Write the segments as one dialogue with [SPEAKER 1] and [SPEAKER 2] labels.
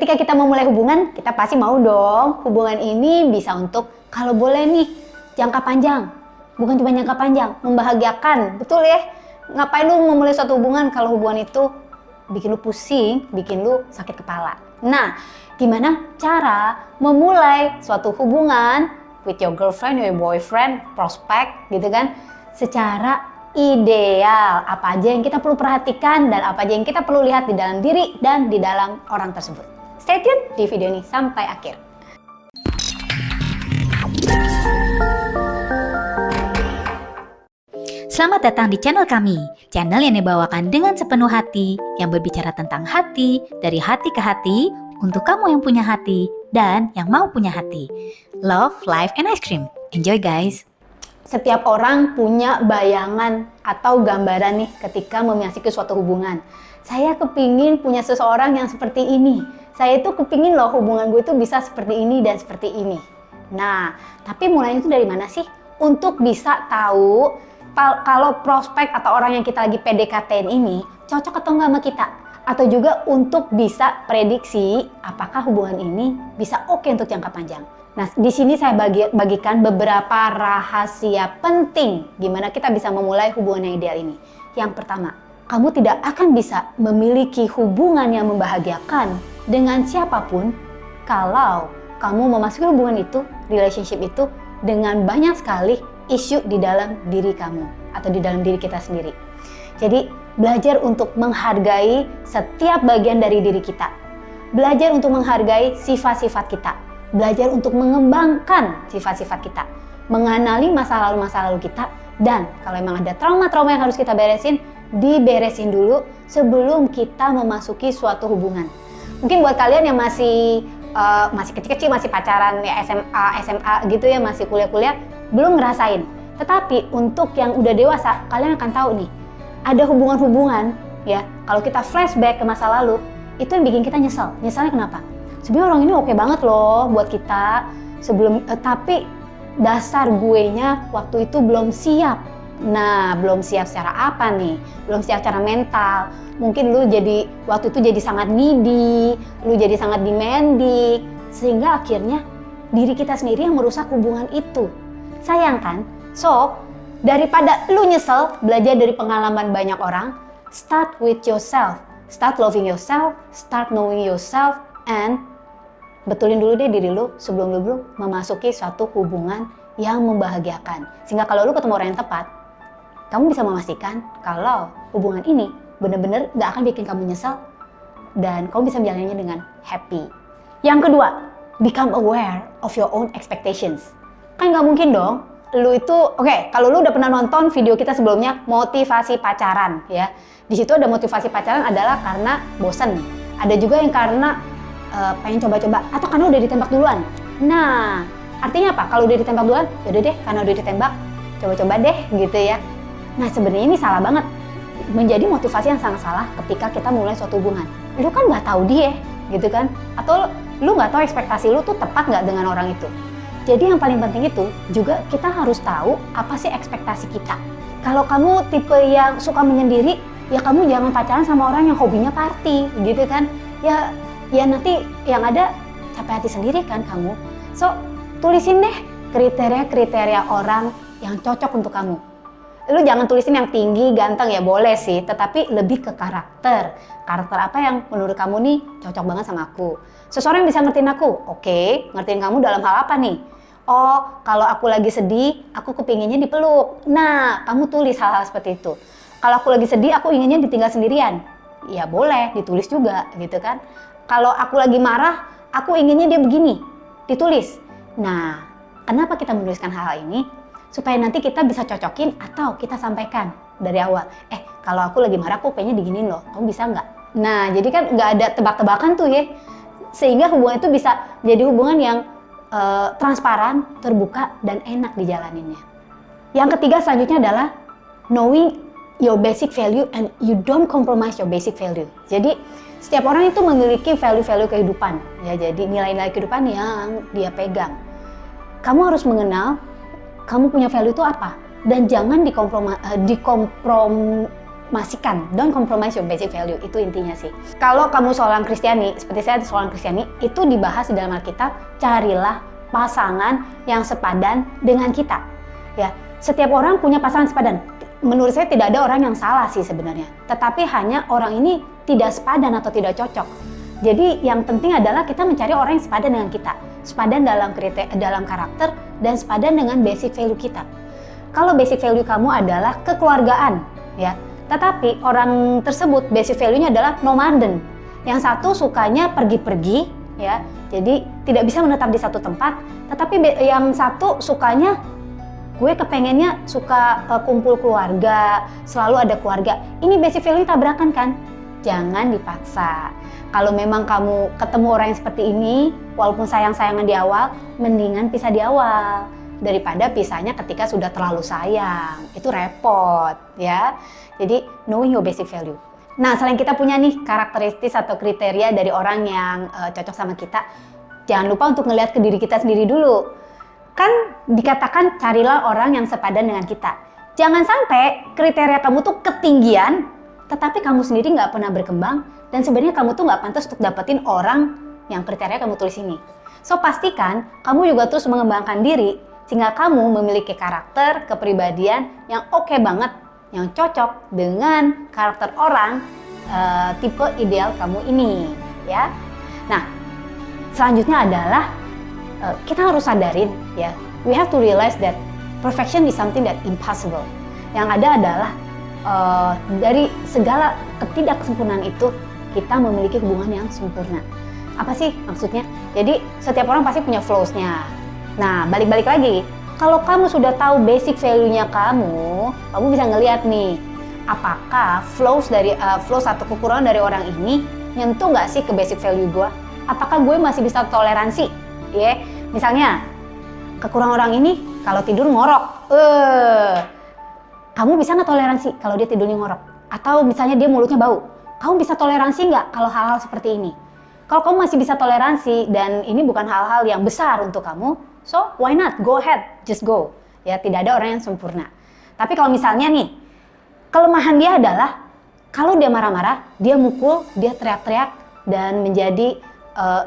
[SPEAKER 1] ketika kita memulai hubungan, kita pasti mau dong hubungan ini bisa untuk kalau boleh nih jangka panjang. Bukan cuma jangka panjang, membahagiakan. Betul ya? Ngapain lu memulai suatu hubungan kalau hubungan itu bikin lu pusing, bikin lu sakit kepala. Nah, gimana cara memulai suatu hubungan with your girlfriend, your boyfriend, prospect gitu kan, secara ideal. Apa aja yang kita perlu perhatikan dan apa aja yang kita perlu lihat di dalam diri dan di dalam orang tersebut. Stay tune di video ini sampai akhir.
[SPEAKER 2] Selamat datang di channel kami, channel yang dibawakan dengan sepenuh hati, yang berbicara tentang hati, dari hati ke hati, untuk kamu yang punya hati, dan yang mau punya hati. Love, life, and ice cream. Enjoy guys!
[SPEAKER 1] Setiap orang punya bayangan atau gambaran nih ketika memasuki suatu hubungan. Saya kepingin punya seseorang yang seperti ini. Saya itu kepingin loh hubungan gue itu bisa seperti ini dan seperti ini. Nah, tapi mulainya itu dari mana sih? Untuk bisa tahu kalau prospek atau orang yang kita lagi PDKT ini cocok atau enggak sama kita. Atau juga untuk bisa prediksi apakah hubungan ini bisa oke untuk jangka panjang. Nah, di sini saya bagikan beberapa rahasia penting gimana kita bisa memulai hubungan yang ideal ini. Yang pertama, kamu tidak akan bisa memiliki hubungan yang membahagiakan dengan siapapun kalau kamu memasuki hubungan itu, relationship itu dengan banyak sekali isu di dalam diri kamu atau di dalam diri kita sendiri. Jadi belajar untuk menghargai setiap bagian dari diri kita. Belajar untuk menghargai sifat-sifat kita. Belajar untuk mengembangkan sifat-sifat kita. Mengenali masa lalu kita. Dan kalau memang ada trauma-trauma yang harus kita beresin, diberesin dulu sebelum kita memasuki suatu hubungan. Mungkin buat kalian yang masih kecil-kecil, masih pacaran ya SMA gitu ya, masih kuliah-kuliah, belum ngerasain. Tetapi untuk yang udah dewasa, kalian akan tahu nih, ada hubungan-hubungan ya, kalau kita flashback ke masa lalu, itu yang bikin kita nyesel. Nyeselnya kenapa? Sebenarnya orang ini oke banget loh buat kita, tapi dasar guenya waktu itu belum siap. Nah, belum siap secara apa nih? Belum siap secara mental. Mungkin lu jadi waktu itu jadi sangat needy, lu jadi sangat demanding, sehingga akhirnya diri kita sendiri yang merusak hubungan itu. Sayang kan? So, daripada lu nyesel, belajar dari pengalaman banyak orang, start with yourself. Start loving yourself, start knowing yourself, and betulin dulu deh diri lu sebelum lu memasuki suatu hubungan yang membahagiakan. Sehingga kalau lu ketemu orang yang tepat, kamu bisa memastikan kalau hubungan ini benar-benar gak akan bikin kamu nyesel dan kamu bisa menjalannya dengan happy. Yang kedua, become aware of your own expectations. Kan gak mungkin dong lu itu, kalau lu udah pernah nonton video kita sebelumnya, motivasi pacaran ya. Di situ ada motivasi pacaran adalah karena bosen. Ada juga yang karena pengen coba-coba atau karena udah ditembak duluan. Nah, artinya apa? Kalau udah ditembak duluan, yaudah deh, karena udah ditembak, coba-coba deh gitu ya. Nah, sebenarnya ini salah banget. Menjadi motivasi yang sangat salah ketika kita mulai suatu hubungan. Lu kan nggak tahu dia, gitu kan? Atau lu nggak tahu ekspektasi lu tuh tepat nggak dengan orang itu. Jadi yang paling penting itu juga kita harus tahu apa sih ekspektasi kita. Kalau kamu tipe yang suka menyendiri, ya kamu jangan pacaran sama orang yang hobinya party, gitu kan? Ya nanti yang ada capek hati sendiri kan kamu. So, tulisin deh kriteria-kriteria orang yang cocok untuk kamu. Lu jangan tulisin yang tinggi, ganteng ya boleh sih, tetapi lebih ke karakter. Karakter apa yang menurut kamu nih cocok banget sama aku. Seseorang yang bisa ngertiin aku, oke, ngertiin kamu dalam hal apa nih? Oh, kalau aku lagi sedih, aku kepinginnya dipeluk. Nah, kamu tulis hal-hal seperti itu. Kalau aku lagi sedih, aku inginnya ditinggal sendirian. Ya boleh, ditulis juga gitu kan. Kalau aku lagi marah, aku inginnya dia begini, ditulis. Nah, kenapa kita menuliskan hal-hal ini? Supaya nanti kita bisa cocokin atau kita sampaikan dari awal. Kalau aku lagi marah, aku pengennya diginiin loh, kamu bisa nggak? Nah, jadi kan nggak ada tebak-tebakan tuh ya. Sehingga hubungan itu bisa jadi hubungan yang transparan, terbuka, dan enak dijalaninnya. Yang ketiga selanjutnya adalah knowing your basic value and you don't compromise your basic value. Jadi setiap orang itu memiliki value-value kehidupan, ya. Jadi nilai-nilai kehidupan yang dia pegang. Kamu harus mengenal kamu punya value itu apa, dan jangan kompromasikan, don't compromise your basic value, itu intinya sih. Kalau kamu seorang Kristiani, seperti saya seorang Kristiani, itu dibahas di dalam Alkitab, carilah pasangan yang sepadan dengan kita. Ya, setiap orang punya pasangan sepadan. Menurut saya tidak ada orang yang salah sih sebenarnya, tetapi hanya orang ini tidak sepadan atau tidak cocok. Jadi yang penting adalah kita mencari orang yang sepadan dengan kita, sepadan dalam karakter dan sepadan dengan basic value kita. Kalau basic value kamu adalah kekeluargaan, ya, tetapi orang tersebut basic value-nya adalah nomaden. Yang satu sukanya pergi-pergi, ya, jadi tidak bisa menetap di satu tempat. Tetapi yang satu sukanya, gue kepengennya suka kumpul keluarga, selalu ada keluarga. Ini basic value tabrakan kan? Jangan dipaksa. Kalau memang kamu ketemu orang yang seperti ini, walaupun sayang-sayangan di awal, mendingan pisah di awal daripada pisahnya ketika sudah terlalu sayang. Itu repot, ya. Jadi knowing your basic value. Nah, selain kita punya nih karakteristik atau kriteria dari orang yang cocok sama kita, jangan lupa untuk ngelihat ke diri kita sendiri dulu. Kan dikatakan carilah orang yang sepadan dengan kita. Jangan sampai kriteria kamu tuh ketinggian, tetapi kamu sendiri nggak pernah berkembang, dan sebenarnya kamu tuh nggak pantas untuk dapetin orang yang kriteria kamu tulis ini. So pastikan kamu juga terus mengembangkan diri, sehingga kamu memiliki karakter, kepribadian yang oke banget, yang cocok dengan karakter orang tipe ideal kamu ini, ya. Nah, selanjutnya adalah kita harus sadarin, ya, we have to realize that perfection is something that impossible. Yang ada adalah dari segala ketidaksempurnaan itu kita memiliki hubungan yang sempurna. Apa sih maksudnya? Jadi setiap orang pasti punya flaws-nya. Nah, balik-balik lagi, kalau kamu sudah tahu basic value-nya kamu bisa ngelihat nih, apakah flaws atau kekurangan dari orang ini nyentuh nggak sih ke basic value gue? Apakah gue masih bisa toleransi? Ya, misalnya kekurangan orang ini kalau tidur ngorok, kamu bisa nggak toleransi kalau dia tidurnya ngorok? Atau misalnya dia mulutnya bau, kamu bisa toleransi nggak kalau hal-hal seperti ini? Kalau kamu masih bisa toleransi dan ini bukan hal-hal yang besar untuk kamu, so why not? Go ahead, just go. Ya, tidak ada orang yang sempurna. Tapi kalau misalnya nih, kelemahan dia adalah kalau dia marah-marah, dia mukul, dia teriak-teriak dan menjadi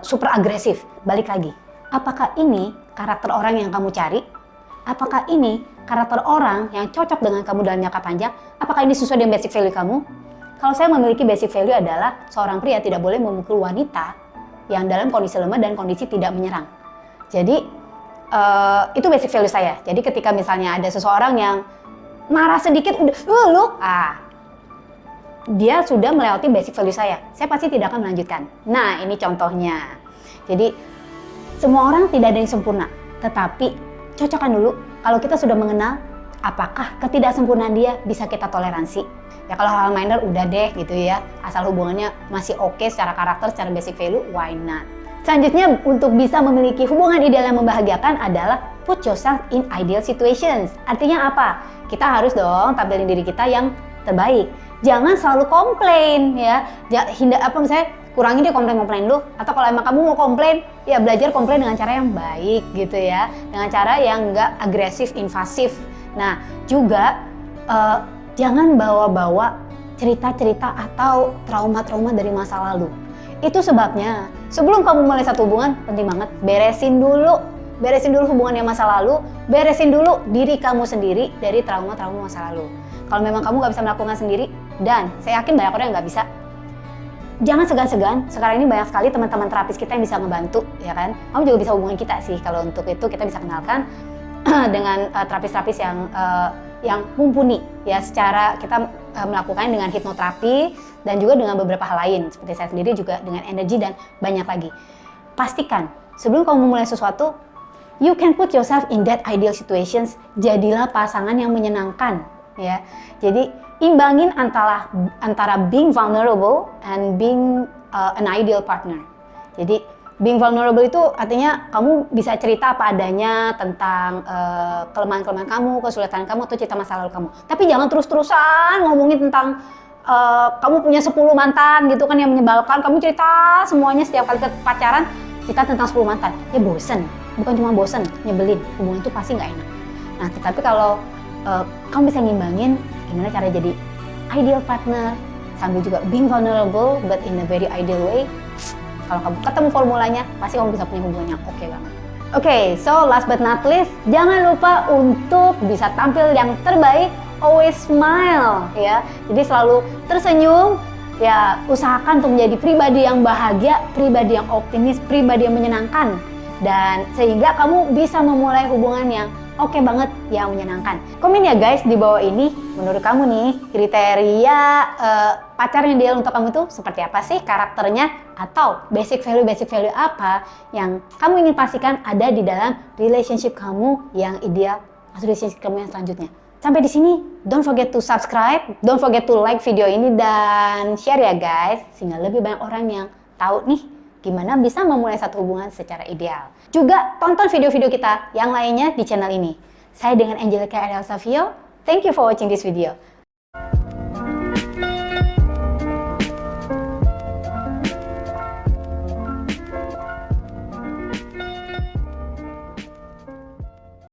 [SPEAKER 1] super agresif. Balik lagi, apakah ini karakter orang yang kamu cari? Apakah ini karakter orang yang cocok dengan kamu dalam jangka panjang? Apakah ini sesuai dengan basic value kamu? Kalau saya memiliki basic value adalah seorang pria tidak boleh memukul wanita yang dalam kondisi lemah dan kondisi tidak menyerang. Jadi itu basic value saya. Jadi ketika misalnya ada seseorang yang marah sedikit udah dia sudah melewati basic value saya pasti tidak akan melanjutkan. Nah, ini contohnya. Jadi semua orang tidak ada yang sempurna, tetapi cocokkan dulu. Kalau kita sudah mengenal apakah ketidaksempurnaan dia bisa kita toleransi. Ya kalau hal minor udah deh gitu ya, asal hubungannya masih oke secara karakter, secara basic value, why not? Selanjutnya, untuk bisa memiliki hubungan ideal yang membahagiakan adalah put yourself in ideal situations. Artinya apa? Kita harus dong tampilin diri kita yang terbaik. Jangan selalu komplain ya. Misalnya kurangi deh komplain-komplain lu. Atau kalau emang kamu mau komplain, ya belajar komplain dengan cara yang baik gitu ya. Dengan cara yang nggak agresif, invasif. Nah, juga jangan bawa-bawa cerita-cerita atau trauma-trauma dari masa lalu. Itu sebabnya sebelum kamu mulai satu hubungan, penting banget beresin dulu hubungan yang masa lalu, beresin dulu diri kamu sendiri dari trauma-trauma masa lalu. Kalau memang kamu nggak bisa melakukan sendiri, dan saya yakin banyak orang yang nggak bisa, jangan segan-segan. Sekarang ini banyak sekali teman-teman terapis kita yang bisa ngebantu, ya kan? Kamu juga bisa hubungin kita sih. Kalau untuk itu kita bisa kenalkan dengan terapis-terapis yang mumpuni ya, secara kita melakukannya dengan hipnoterapi dan juga dengan beberapa hal lain seperti saya sendiri juga dengan energi dan banyak lagi. Pastikan sebelum kamu memulai sesuatu, you can put yourself in that ideal situations. Jadilah pasangan yang menyenangkan ya. Jadi imbangin antara being vulnerable and being an ideal partner. Jadi being vulnerable itu artinya kamu bisa cerita apa adanya tentang kelemahan-kelemahan kamu, kesulitan kamu, atau cerita masa lalu kamu. Tapi jangan terus-terusan ngomongin tentang kamu punya 10 mantan gitu kan yang menyebalkan. Kamu cerita semuanya setiap kali pacaran, cerita tentang 10 mantan. Ya bosen, bukan cuma bosen, nyebelin. Hubungan itu pasti nggak enak. Nah, tetapi kalau kamu bisa ngimbangin, gimana cara jadi ideal partner, sambil juga being vulnerable but in a very ideal way. Kalau kamu ketemu formulanya, pasti kamu bisa punya hubungan yang oke banget. Oke, so last but not least, jangan lupa untuk bisa tampil yang terbaik, always smile ya. Jadi selalu tersenyum, ya usahakan untuk menjadi pribadi yang bahagia, pribadi yang optimis, pribadi yang menyenangkan. Dan sehingga kamu bisa memulai hubungan yang oke banget, yang menyenangkan. Komen ya guys di bawah ini, menurut kamu nih kriteria pacar yang ideal untuk kamu tuh seperti apa sih karakternya, atau basic value apa yang kamu ingin pastikan ada di dalam relationship kamu yang ideal atau relationship kamu yang selanjutnya. Sampai di sini, don't forget to subscribe, don't forget to like video ini dan share ya guys, sehingga lebih banyak orang yang tahu nih gimana bisa memulai satu hubungan secara ideal. Juga tonton video-video kita yang lainnya di channel ini. Saya dengan Angelica Adel Savio, thank you for watching this video.